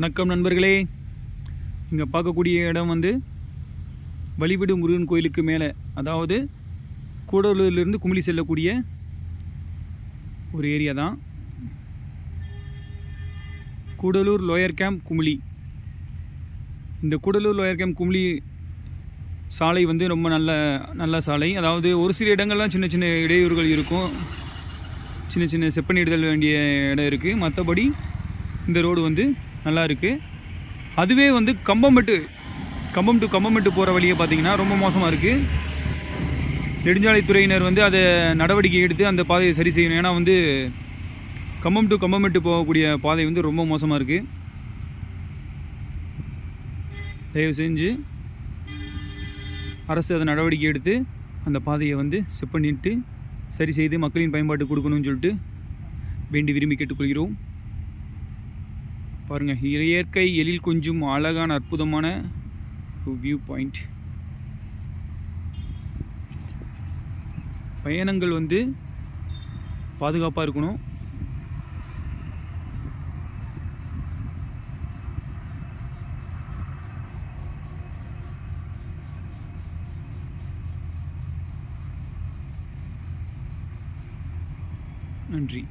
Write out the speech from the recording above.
வணக்கம் நண்பர்களே. இங்கே பார்க்கக்கூடிய இடம் வந்து வழிவிடு முருகன் கோயிலுக்கு மேலே, அதாவது கூடலூர்லேருந்து குமிளி செல்லக்கூடிய ஒரு ஏரியா தான். Gudalur lower camp Kumily. இந்த கூடலூர் லோயர் கேம்ப் குமிளி சாலை வந்து ரொம்ப நல்ல சாலை. அதாவது ஒரு சில இடங்கள்லாம் சின்ன சின்ன இடையூறுகள் இருக்கும், சின்ன சின்ன செப்பனிடுதல் வேண்டிய இடம் இருக்குது. மற்றபடி இந்த ரோடு வந்து நல்லா இருக்குது. அதுவே வந்து கம்பம் டு கம்பமெட்டு போகிற வழியை பார்த்திங்கன்னா ரொம்ப மோசமாக இருக்குது. நெடுஞ்சாலைத்துறையினர் வந்து அதை நடவடிக்கை எடுத்து அந்த பாதையை சரி செய்யணும். ஏன்னா வந்து கம்பம் டு கம்பமெட்டு போகக்கூடிய பாதை வந்து ரொம்ப மோசமாக இருக்குது. தயவு செஞ்சு அரசு அதை நடவடிக்கை எடுத்து அந்த பாதையை வந்து செப் பண்ணிட்டு சரி செய்து மக்களின் பயன்பாட்டு கொடுக்கணும்னு சொல்லிட்டு வேண்டி விரும்பி கேட்டுக்கொள்கிறோம். பாருங்கள், இயற்கை எழில் கொஞ்சம் அழகான அற்புதமான வியூ பாயிண்ட். பயணங்கள் வந்து பாதுகாப்பாக இருக்கணும். நன்றி.